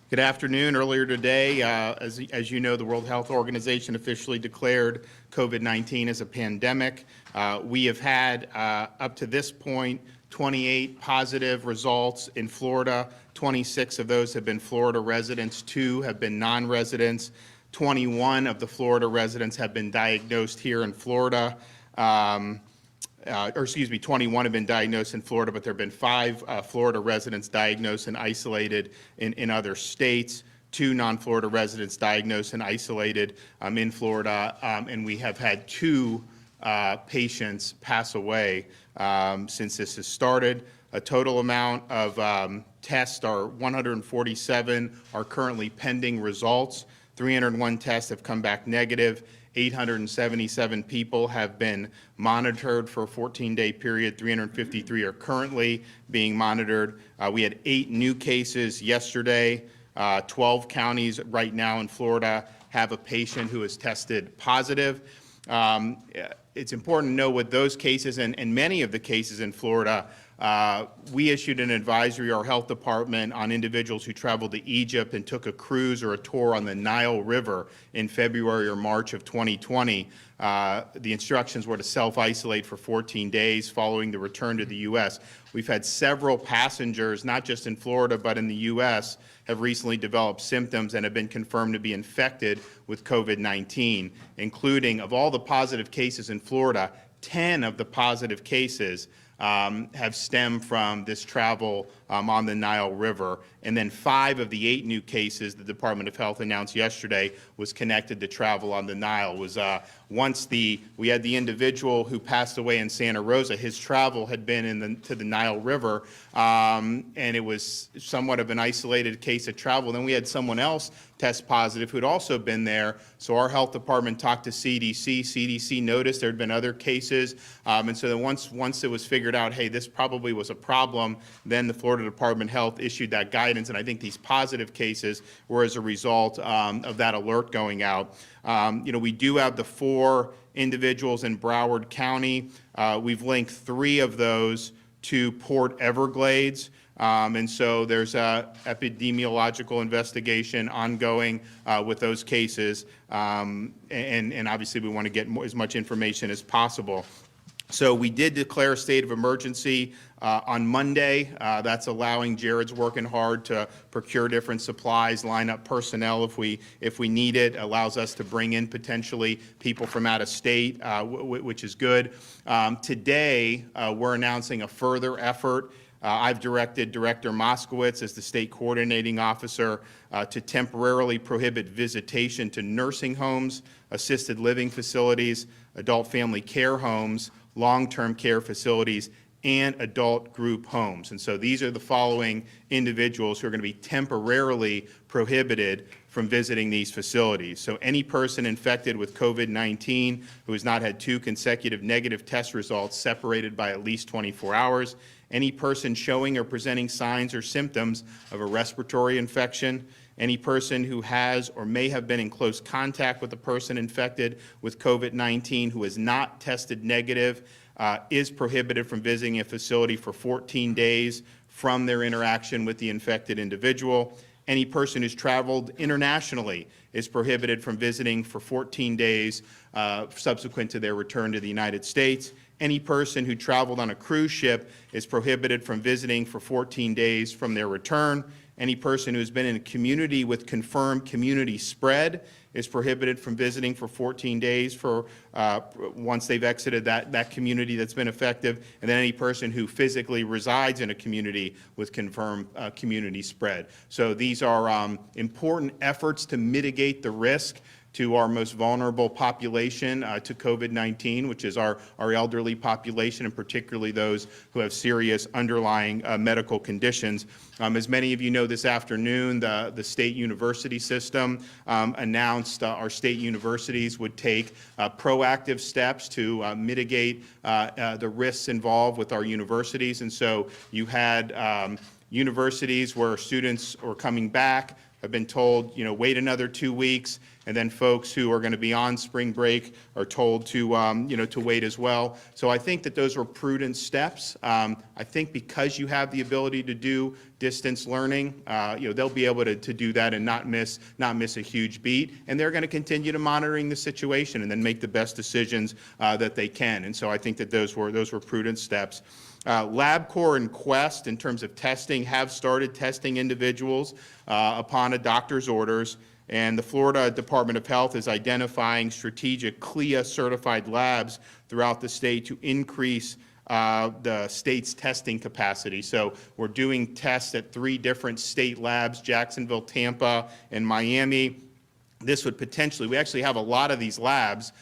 Good afternoon. Earlier today, as you know, the World Health Organization officially declared COVID-19 as a pandemic. We have had, up to this point, 28 positive results in Florida. 26 of those have been Florida residents. 2 have been non-residents. 21 of the Florida residents have been diagnosed here in Florida. 21 have been diagnosed in Florida, but there have been 5 Florida residents diagnosed and isolated in other states. 2 non-Florida residents diagnosed and isolated in Florida, and we have had 2 patients pass away since this has started. A total amount of tests are 147 are currently pending results. 301 tests have come back negative. 877 people have been monitored for a 14-day period. 353 are currently being monitored. We had 8 new cases yesterday. 12 counties right now in Florida have a patient who is tested positive. It's important to know with those cases and many of the cases in Florida, we issued an advisory, our health department, on individuals who traveled to Egypt and took a cruise or a tour on the Nile River in February or March of 2020. The instructions were to self-isolate for 14 days following the return to the U.S. We've had several passengers, not just in Florida, but in the U.S., have recently developed symptoms and have been confirmed to be infected with COVID-19, including, of all the positive cases in Florida, 10 of the positive cases have stemmed from this travel on the Nile River. And then 5 of the 8 new cases the Department of Health announced yesterday was connected to travel on the Nile. Was we had the individual who passed away in Santa Rosa, his travel had been to the Nile River, and it was somewhat of an isolated case of travel. Then we had someone else test positive who had also been there. So our health department talked to CDC. CDC noticed there had been other cases. And so then once it was figured out, hey, this probably was a problem, then the Florida Department of Health issued that guidance. And I think these positive cases were as a result of that alert going out. We do have the 4 individuals in Broward County. We've linked 3 of those to Port Everglades. And so there's an epidemiological investigation ongoing with those cases. And obviously we want to get as much information as possible. So we did declare a state of emergency on Monday. That's allowing, Jared's working hard to procure different supplies, line up personnel if we need it, allows us to bring in potentially people from out of state, which is good. Today, we're announcing a further effort. I've directed Director Moskowitz as the state coordinating officer to temporarily prohibit visitation to nursing homes, assisted living facilities, adult family care homes, long-term care facilities, and adult group homes. And so these are the following individuals who are going to be temporarily prohibited from visiting these facilities. So any person infected with COVID-19 who has not had 2 consecutive negative test results separated by at least 24 hours, any person showing or presenting signs or symptoms of a respiratory infection, any person who has or may have been in close contact with a person infected with COVID-19 who has not tested negative is prohibited from visiting a facility for 14 days from their interaction with the infected individual. Any person who's traveled internationally is prohibited from visiting for 14 days subsequent to their return to the United States. Any person who traveled on a cruise ship is prohibited from visiting for 14 days from their return. Any person who has been in a community with confirmed community spread is prohibited from visiting for 14 days once they've exited that community that's been effective. And then any person who physically resides in a community with confirmed community spread. So these are important efforts to mitigate the risk to our most vulnerable population to COVID-19, which is our elderly population, and particularly those who have serious underlying medical conditions. As many of you know, this afternoon, the state university system announced our state universities would take proactive steps to mitigate the risks involved with our universities. And so you had universities where students were coming back have been told, wait another 2 weeks, and then folks who are going to be on spring break are told to, to wait as well. So I think that those were prudent steps. I think because you have the ability to do distance learning, they'll be able to do that and not miss a huge beat. And they're going to continue to monitoring the situation and then make the best decisions that they can. And so I think that those were prudent steps. LabCorp and Quest, in terms of testing, have started testing individuals upon a doctor's orders, and the Florida Department of Health is identifying strategic CLIA-certified labs throughout the state to increase the state's testing capacity. So we're doing tests at 3 different state labs, Jacksonville, Tampa, and Miami. This would potentially, we actually have a lot of these labs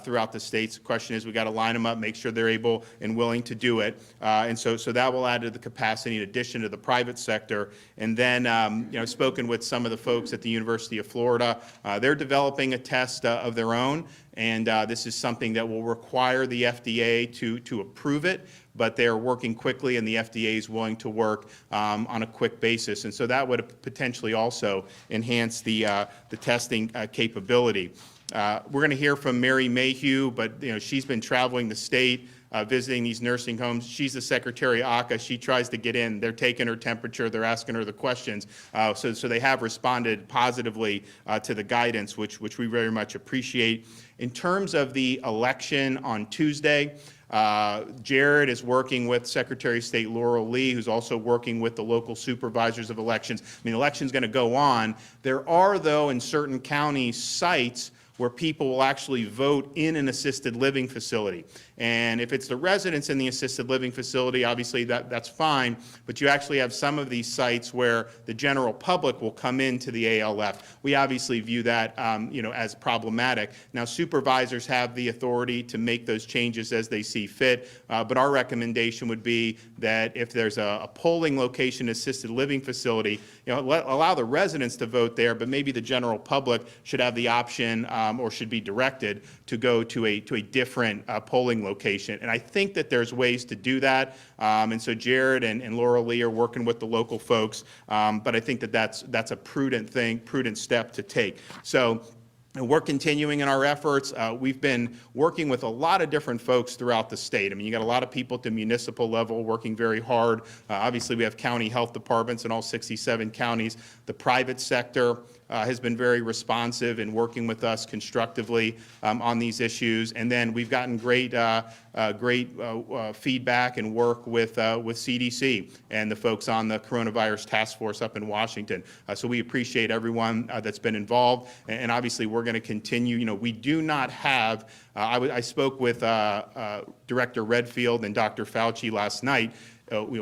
throughout the states. The question is, we got to line them up, make sure they're able and willing to do it. And so that will add to the capacity in addition to the private sector. And then, I've spoken with some of the folks at the University of Florida. They're developing a test of their own. And this is something that will require the FDA to approve it, but they are working quickly, and the FDA is willing to work on a quick basis. And so that would potentially also enhance the testing capability. We're going to hear from Mary Mayhew, but she's been traveling the state, visiting these nursing homes. She's the secretary of ACA. She tries to get in. They're taking her temperature. They're asking her the questions. So they have responded positively to the guidance, which we very much appreciate. In terms of the election on Tuesday, Jared is working with Secretary of State Laurel Lee, who's also working with the local supervisors of elections. I mean, the election's going to go on. There are, though, in certain counties, sites where people will actually vote in an assisted living facility. And if it's the residents in the assisted living facility, obviously that's fine, but you actually have some of these sites where the general public will come into the ALF. We obviously view that as problematic. Now, supervisors have the authority to make those changes as they see fit, but our recommendation would be that if there's a polling location, assisted living facility, allow the residents to vote there, but maybe the general public should have the option or should be directed to go to a different polling location. And I think that there's ways to do that. And so Jared and Laura Lee are working with the local folks. But I think that that's a prudent step to take. So we're continuing in our efforts. We've been working with a lot of different folks throughout the state. I mean, you got a lot of people at the municipal level working very hard. Obviously, we have county health departments in all 67 counties. The private sector has been very responsive in working with us constructively on these issues. And then we've gotten great feedback and work with CDC and the folks on the coronavirus task force up in Washington. So we appreciate everyone that's been involved. And obviously, we're going to continue. We do not have, I spoke with Director Redfield and Dr. Fauci last night.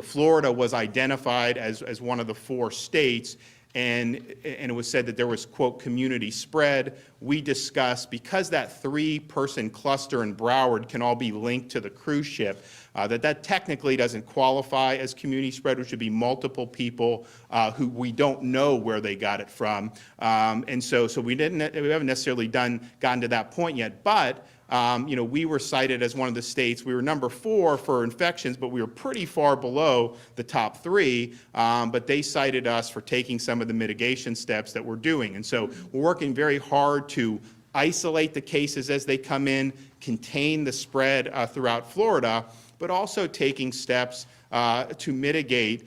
Florida was identified as one of the 4 states, and it was said that there was, quote, community spread. We discussed, because that 3-person cluster in Broward can all be linked to the cruise ship, that technically doesn't qualify as community spread, which would be multiple people who we don't know where they got it from. And so we haven't necessarily gotten to that point yet, but we were cited as one of the states. We were number 4 for infections, but we were pretty far below the top 3. But they cited us for taking some of the mitigation steps that we're doing. And so we're working very hard to isolate the cases as they come in, contain the spread throughout Florida, but also taking steps to mitigate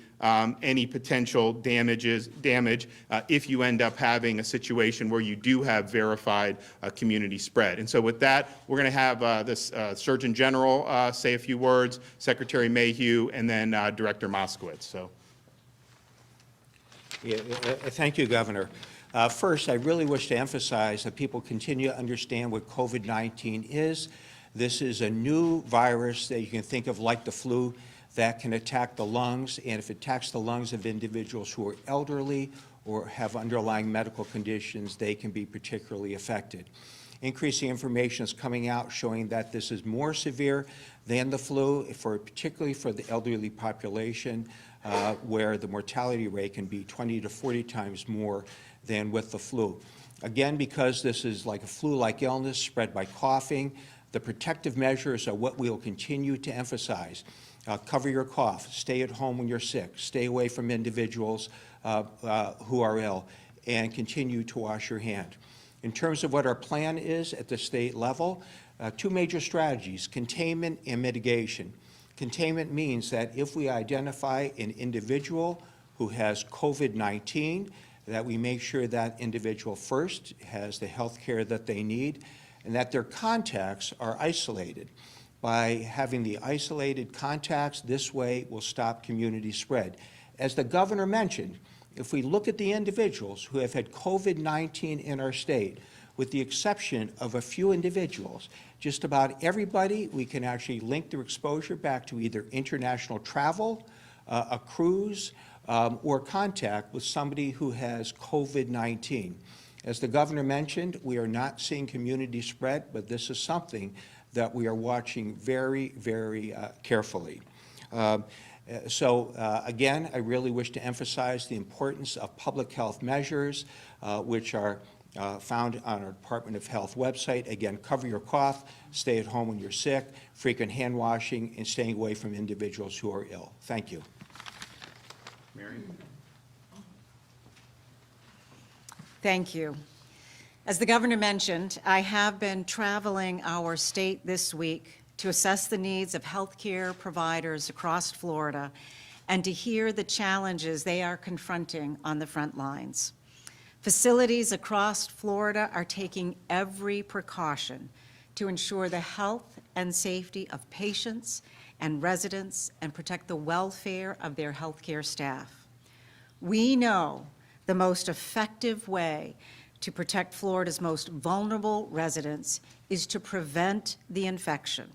any potential damage if you end up having a situation where you do have verified community spread. And so with that, we're going to have this Surgeon General say a few words, Secretary Mayhew, and then Director Moskowitz. So. Yeah, thank you, Governor. First, I really wish to emphasize that people continue to understand what COVID-19 is. This is a new virus that you can think of like the flu that can attack the lungs, and if it attacks the lungs of individuals who are elderly or have underlying medical conditions, they can be particularly affected. Increasing information is coming out showing that this is more severe than the flu, particularly for the elderly population, where the mortality rate can be 20 to 40 times more than with the flu. Again, because this is like a flu-like illness spread by coughing, the protective measures are what we'll continue to emphasize. Cover your cough, stay at home when you're sick, stay away from individuals who are ill, and continue to wash your hand. In terms of what our plan is at the state level, two major strategies: containment and mitigation. Containment means that if we identify an individual who has COVID-19, that we make sure that individual first has the health care that they need, and that their contacts are isolated. By having the isolated contacts, this way will stop community spread. As the governor mentioned, if we look at the individuals who have had COVID-19 in our state, with the exception of a few individuals, just about everybody, we can actually link their exposure back to either international travel, a cruise, or contact with somebody who has COVID-19. As the governor mentioned, we are not seeing community spread, but this is something that we are watching very, very carefully. Again, I really wish to emphasize the importance of public health measures, which are found on our Department of Health website. Again, cover your cough, stay at home when you're sick, frequent hand washing, and staying away from individuals who are ill. Thank you. Mary? Thank you. As the governor mentioned, I have been traveling our state this week to assess the needs of healthcare providers across Florida and to hear the challenges they are confronting on the front lines. Facilities across Florida are taking every precaution to ensure the health and safety of patients and residents and protect the welfare of their healthcare staff. We know the most effective way to protect Florida's most vulnerable residents is to prevent the infection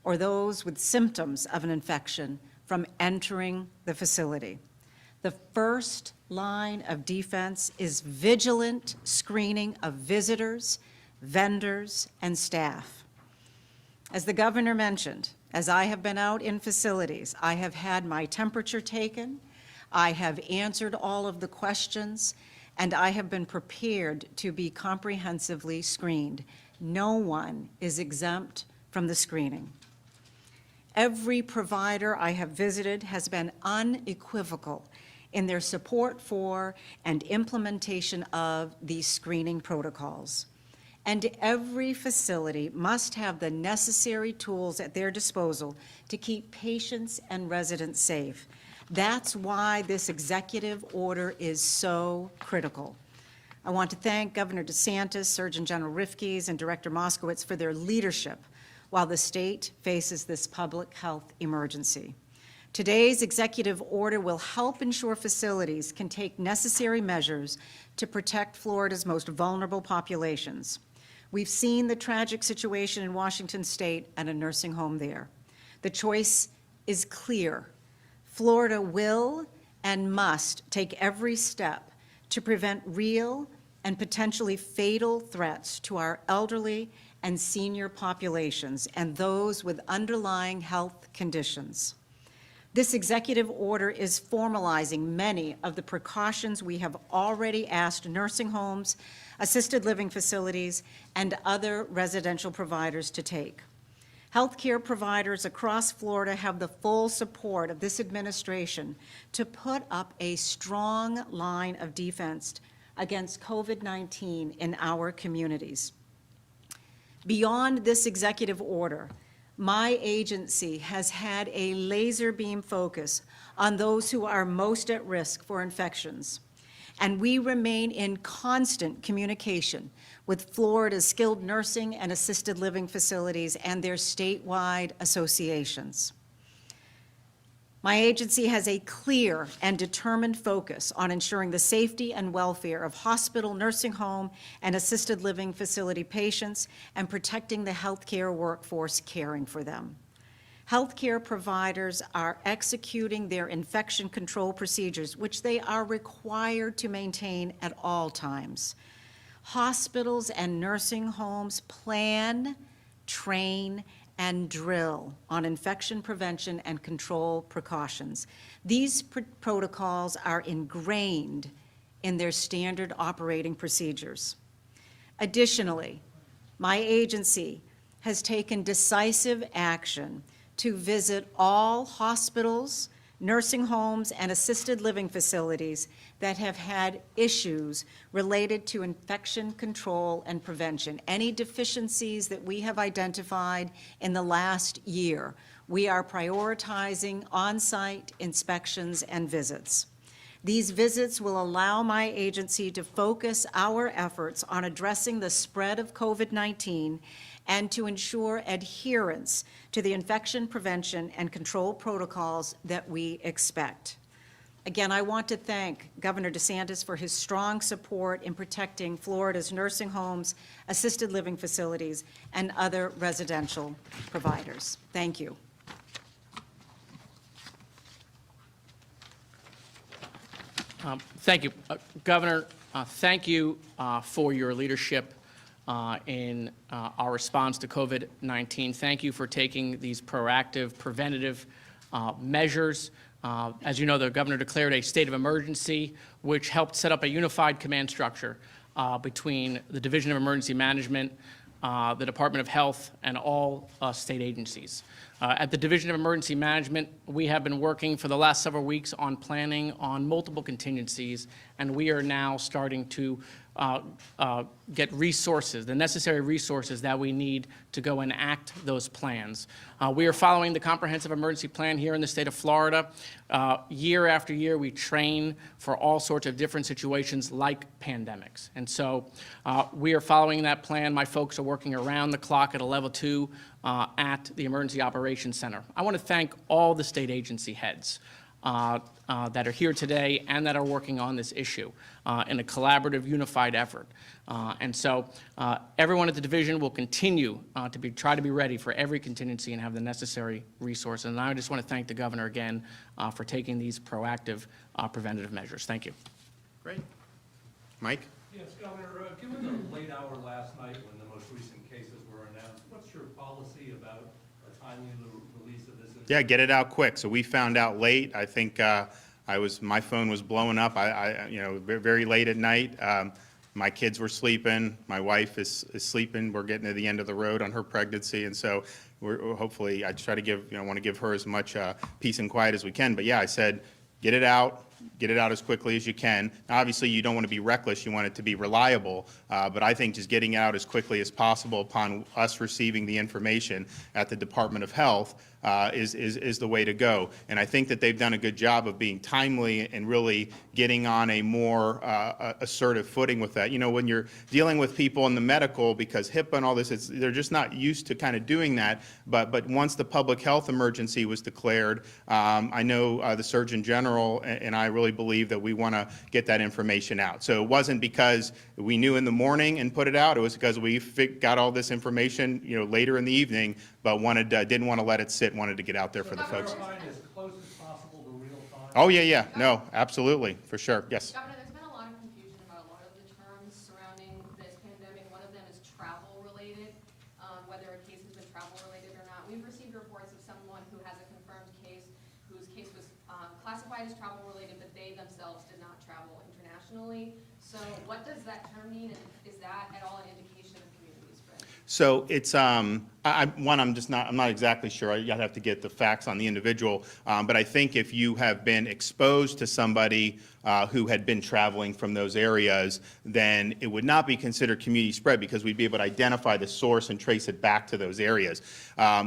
or those with symptoms of an infection from entering the facility. The first line of defense is vigilant screening of visitors, vendors, and staff. As the governor mentioned, as I have been out in facilities, I have had my temperature taken, I have answered all of the questions, and I have been prepared to be comprehensively screened. No one is exempt from the screening. Every provider I have visited has been unequivocal in their support for and implementation of these screening protocols. And every facility must have the necessary tools at their disposal to keep patients and residents safe. That's why this executive order is so critical. I want to thank Governor DeSantis, Surgeon General Rifkes, and Director Moskowitz for their leadership while the state faces this public health emergency. Today's executive order will help ensure facilities can take necessary measures to protect Florida's most vulnerable populations. We've seen the tragic situation in Washington State and a nursing home there. The choice is clear. Florida will and must take every step to prevent real and potentially fatal threats to our elderly and senior populations and those with underlying health conditions. This executive order is formalizing many of the precautions we have already asked nursing homes, assisted living facilities, and other residential providers to take. Healthcare providers across Florida have the full support of this administration to put up a strong line of defense against COVID-19 in our communities. Beyond this executive order, my agency has had a laser beam focus on those who are most at risk for infections, and we remain in constant communication with Florida's skilled nursing and assisted living facilities and their statewide associations. My agency has a clear and determined focus on ensuring the safety and welfare of hospital, nursing home, and assisted living facility patients and protecting the healthcare workforce caring for them. Healthcare providers are executing their infection control procedures, which they are required to maintain at all times. Hospitals and nursing homes plan, train, and drill on infection prevention and control precautions. These protocols are ingrained in their standard operating procedures. Additionally, my agency has taken decisive action to visit all hospitals, nursing homes, and assisted living facilities that have had issues related to infection control and prevention. Any deficiencies that we have identified in the last year, we are prioritizing on-site inspections and visits. These visits will allow my agency to focus our efforts on addressing the spread of COVID-19 and to ensure adherence to the infection prevention and control protocols that we expect. Again, I want to thank Governor DeSantis for his strong support in protecting Florida's nursing homes, assisted living facilities, and other residential providers. Thank you. Thank you. Governor, thank you for your leadership in our response to COVID-19. Thank you for taking these proactive, preventative measures. As you know, the governor declared a state of emergency, which helped set up a unified command structure between the Division of Emergency Management, the Department of Health, and all state agencies. At the Division of Emergency Management, we have been working for the last several weeks on planning on multiple contingencies, and we are now starting to get resources, the necessary resources that we need to go and act those plans. We are following the comprehensive emergency plan here in the state of Florida. Year after year, we train for all sorts of different situations like pandemics. And so we are following that plan. My folks are working around the clock at a level 2 at the Emergency Operations Center. I want to thank all the state agency heads that are here today and that are working on this issue in a collaborative, unified effort. And so everyone at the division will continue to try to be ready for every contingency and have the necessary resources. And I just want to thank the governor again for taking these proactive preventative measures. Thank you. Great. Mike? Yes, Governor, given the late hour last night when the most recent cases were announced, what's your policy about a timely release of this information? Yeah, get it out quick. So we found out late. I think my phone was blowing up. Very late at night. My kids were sleeping. My wife is sleeping. We're getting to the end of the road on her pregnancy, and so we're hopefully I try to want to give her as much peace and quiet as we can. But yeah, I said, get it out. Get it out as quickly as you can. Now, obviously, you don't want to be reckless. You want it to be reliable. But I think just getting it out as quickly as possible upon us receiving the information at the Department of Health is the way to go. And I think that they've done a good job of being timely and really getting on a more assertive footing with that. You know, when you're dealing with people in the medical, because HIPAA and all this, they're just not used to kind of doing that. But once the public health emergency was declared, I know the Surgeon General and I really believe that we want to get that information out. So it wasn't because we knew in the morning and put it out. It was because we got all this information, later in the evening, but didn't want to let it sit, wanted to get out there for the folks. As close as possible to real time? Oh, yeah. No, absolutely, for sure. Yes. Governor, there's been a lot of confusion about a lot of the terms surrounding this pandemic. One of them is travel-related, whether a case has been travel-related or not. We've received reports of someone who has a confirmed case, whose case was classified as travel-related, but they themselves did not travel internationally. So what does that term mean, and is that at all an indication of community spread? So it's I'm not exactly sure. I'd have to get the facts on the individual. But I think if you have been exposed to somebody who had been traveling from those areas, then it would not be considered community spread because we'd be able to identify the source and trace it back to those areas.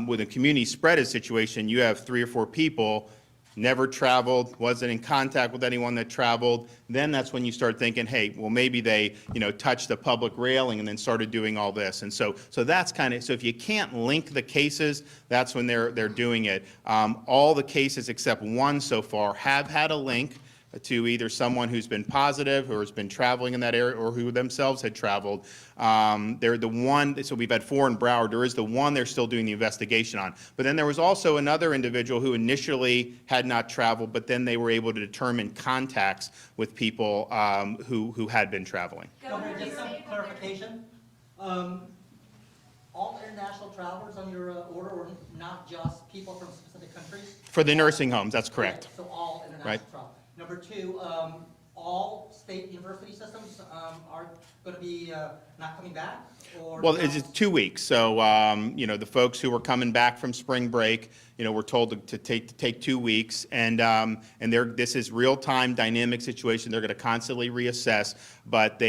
With a community spread situation, you have 3 or 4 people never traveled, wasn't in contact with anyone that traveled, then that's when you start thinking, hey, well, maybe they, touched the public railing and then started doing all this. And so that's so if you can't link the cases, that's when they're doing it. All the cases except one so far have had a link to either someone who's been positive or has been traveling in that area or who themselves had traveled. They're the one, so we've had 4 in Broward. There is the one they're still doing the investigation on. But then there was also another individual who initially had not traveled, but then they were able to determine contacts with people who had been traveling. Governor, just some clarification. All international travelers on your order were not just people from specific countries? For the nursing homes, that's correct. Okay, so all international Right. travel. Number 2, all state university systems are going to be not coming back? Or Well, just- it's 2 weeks, so, the folks who were coming back from spring break, were told to take 2 weeks, and this is real-time dynamic situation, they're gonna constantly reassess, but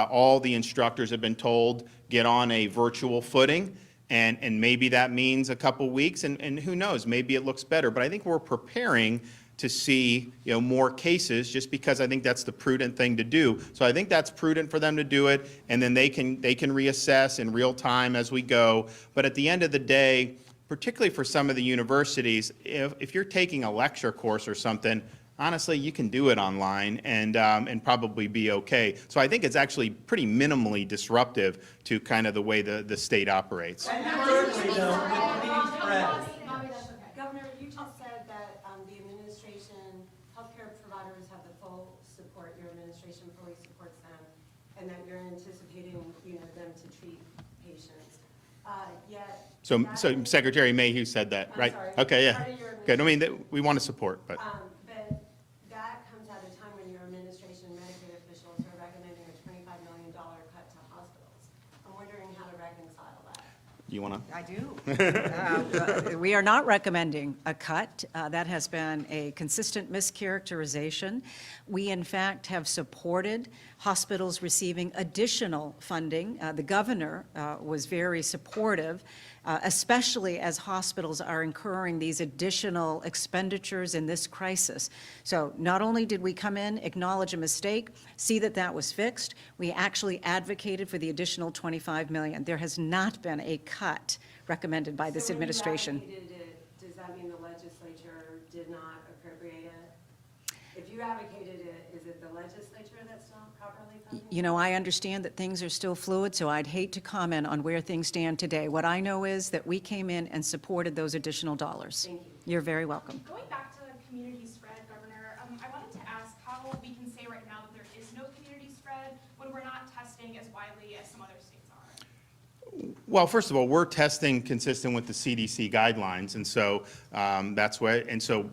all the instructors have been told, get on a virtual footing, and maybe that means a couple weeks, and who knows, maybe it looks better, but I think we're preparing to see, more cases, just because I think that's the prudent thing to do. So I think that's prudent for them to do it, and then they can reassess in real time as we go. But at the end of the day, particularly for some of the universities, if you're taking a lecture course or something, honestly, you can do it online and probably be okay. So I think it's actually pretty minimally disruptive to kind of the way the state operates. And thirdly, though, with community spread, Governor, you just said that the administration, healthcare providers have the full support, your administration fully supports them, and that you're anticipating, them to treat patients. Yet. So that- Secretary Mayhew said that, I'm right? sorry. Okay, yeah. Part of your Good, I mean, we want to support, but. But that comes at a time when your administration Medicaid officials are recommending a $25 million cut to hospitals. I'm wondering how to reconcile that. You want to? I do. We are not recommending a cut. That has been a consistent mischaracterization. We, in fact, have supported hospitals receiving additional funding. The governor was very supportive, especially as hospitals are incurring these additional expenditures in this crisis. So not only did we come in, acknowledge a mistake, see that that was fixed, we actually advocated for the additional $25 million. There has not been a cut recommended by this So when you administration. advocated it, does that mean the legislature did not appropriate it? If you advocated it, is it the legislature that's not properly funding? I understand that things are still fluid, so I'd hate to comment on where things stand today. What I know is that we came in and supported those additional dollars. Thank you. You're very welcome. Going back to community spread, Governor, I wanted to ask how we can say right now that there is no community spread when we're not testing as widely as some other states are. Well, first of all, we're testing consistent with the CDC guidelines, and so that's why. And so,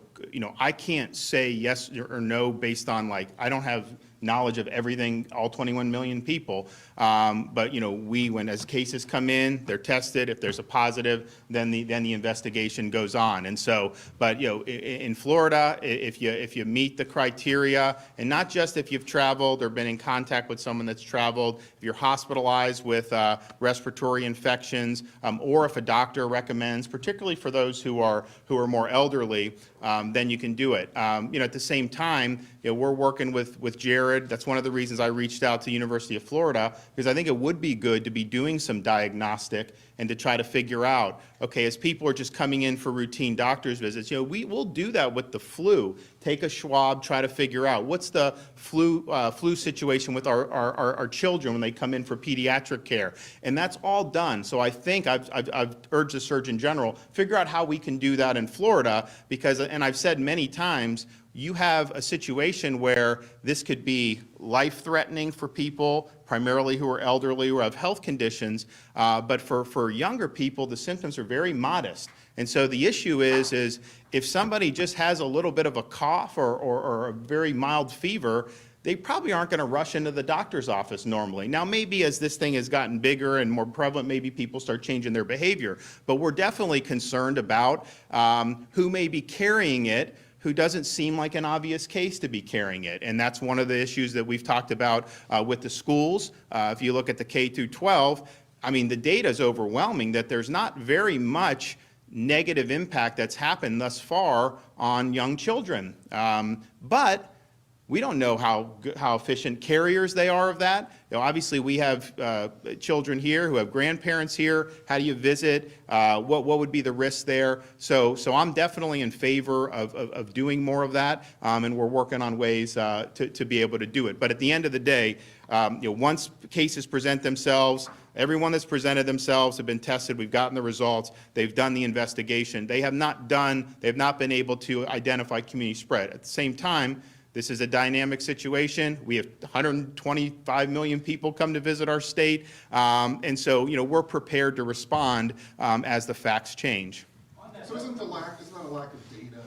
I can't say yes or no based on I don't have knowledge of everything, all 21 million people. But when as cases come in, they're tested. If there's a positive, then the investigation goes on. And so, but in Florida, if you meet the criteria, and not just if you've traveled or been in contact with someone that's traveled, if you're hospitalized with respiratory infections, or if a doctor recommends, particularly for those who are more elderly, then you can do it. At the same time, we're working with Jared. That's one of the reasons I reached out to University of Florida, because I think it would be good to be doing some diagnostic and to try to figure out, okay, as people are just coming in for routine doctor's visits, we'll do that with the flu. Take a swab, try to figure out what's the flu situation with our children when they come in for pediatric care. And that's all done. So I think I've urged the Surgeon General, figure out how we can do that in Florida, because, and I've said many times, you have a situation where this could be life-threatening for people, primarily who are elderly or have health conditions, but for younger people, the symptoms are very modest. And so the issue is if somebody just has a little bit of a cough or a very mild fever, they probably aren't going to rush into the doctor's office normally. Now, maybe as this thing has gotten bigger and more prevalent, maybe people start changing their behavior. But we're definitely concerned about who may be carrying it, who doesn't seem like an obvious case to be carrying it. And that's one of the issues that we've talked about with the schools. If you look at the K through 12, the data is overwhelming that there's not very much negative impact that's happened thus far on young children. But we don't know how efficient carriers they are of that. Obviously, we have children here who have grandparents here. How do you visit? What would be the risk there? So I'm definitely in favor of doing more of that, and we're working on ways to be able to do it. But at the end of the day, once cases present themselves, everyone that's presented themselves have been tested. We've gotten the results. They've done the investigation. They've not been able to identify community spread. At the same time, this is a dynamic situation. We have 125 million people come to visit our state, and so we're prepared to respond as the facts change. So isn't not a lack of data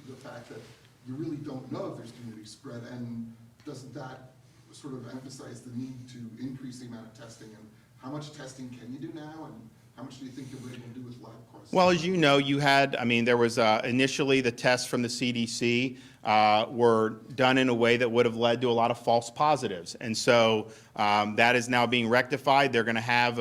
the fact that you really don't know if there's community spread, and doesn't that sort of emphasize the need to increase the amount of testing? And how much testing can you do now, and how much do you think you'll be able to do with lab costs? Well, as you know, you had, I mean, there was initially the tests from the CDC were done in a way that would have led to a lot of false positives. And so that is now being rectified. They're going to have,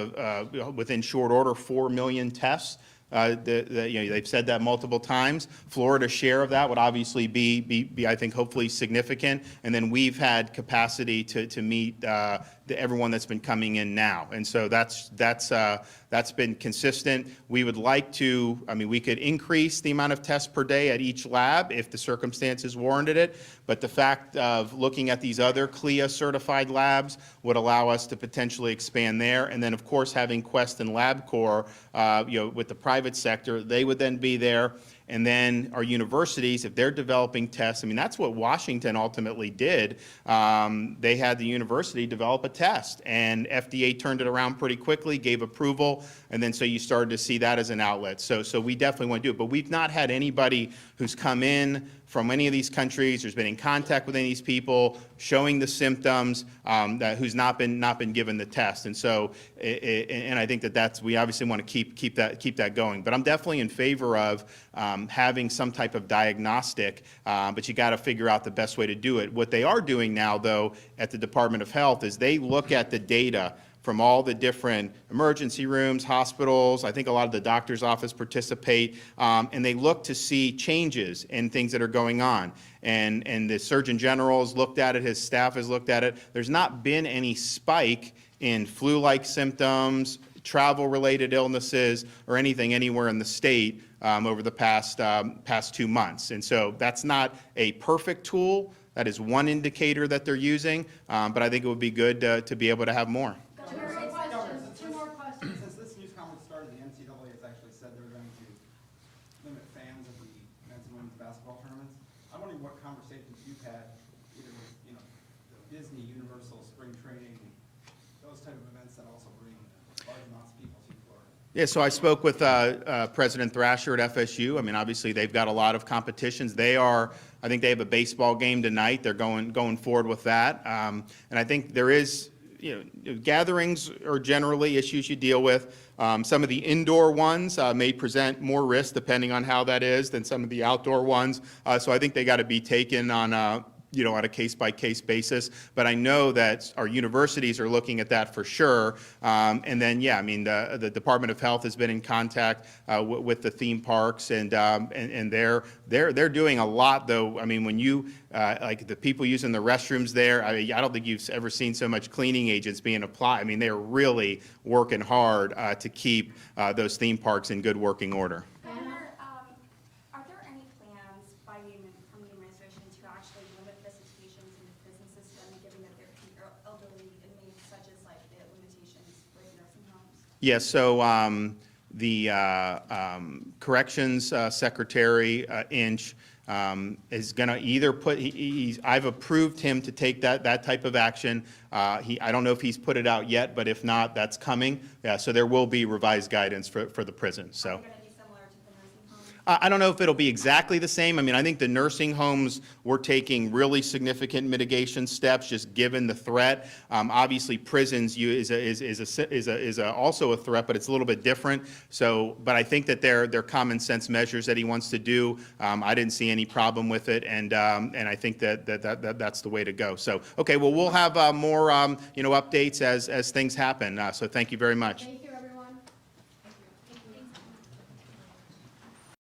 within short order, 4 million tests. They've said that multiple times. Florida's share of that would obviously be I think, hopefully significant. And then we've had capacity to meet everyone that's been coming in now. And so that's been consistent. We would like to, I mean, we could increase the amount of tests per day at each lab if the circumstances warranted it. But the fact of looking at these other CLIA certified labs would allow us to potentially expand there. And then, of course, having Quest and LabCorp, with the private sector, they would then be there. And then our universities, if they're developing tests, I mean, that's what Washington ultimately did. They had the university develop a test, and FDA turned it around pretty quickly, gave approval, and then so you started to see that as an outlet. So we definitely want to do it. But we've not had anybody who's come in from any of these countries, who's been in contact with any of these people, showing the symptoms, who's not been given the test. And so, and I think that's, we obviously want to keep that going. But I'm definitely in favor of having some type of diagnostic, but you got to figure out the best way to do it. What they are doing now, though, at the Department of Health is they look at the data from all the different emergency rooms, hospitals. I think a lot of the doctor's office participate, and they look to see changes in things that are going on. And the Surgeon General has looked at it, his staff has looked at it. There's not been any spike in flu-like symptoms, travel-related illnesses, or anything anywhere in the state over the past 2 months. And so that's not a perfect tool. That is one indicator that they're using, but I think it would be good to be able to have more. Two more questions. Since this news conference started, the NCAA has actually said they're going to limit fans at the men's and women's basketball tournaments. I'm wondering what conversations you've had, either with, the Disney, Universal, spring training, those type of events that also bring large amounts of people to Florida. Yeah, so I spoke with President Thrasher at FSU. I mean, obviously, they've got a lot of competitions. I think they have a baseball game tonight. They're going forward with that. And I think there is, gatherings are generally issues you deal with. Some of the indoor ones may present more risk depending on how that is than some of the outdoor ones. So I think they got to be taken on on a case-by-case basis. But I know that our universities are looking at that for sure. And then, yeah, I mean, the Department of Health has been in contact with the theme parks, and they're doing a lot, though. I mean, when you like the people using the restrooms there, I don't think you've ever seen so much cleaning agents being applied. I mean, they're really working hard to keep those theme parks in good working order. Governor, are there any plans from the administration to actually limit visitations in the prison system, given that there can be elderly inmates, such as like the limitations for the nursing homes? Yes, so the Corrections Secretary, Inch, is going to either put, I've approved him to take that type of action. I don't know if he's put it out yet, but if not, that's coming. Yeah, so there will be revised guidance for the prison. So. Are they going to be similar to the nursing homes? I don't know if it'll be exactly the same. I mean, I think the nursing homes, we're taking really significant mitigation steps, just given the threat. Obviously, prisons is also a threat, but it's a little bit different. So, but I think that they're common sense measures that he wants to do. I didn't see any problem with it, and I think that's the way to go. So, okay, well, we'll have more updates as things happen. So, thank you very much. Thank you.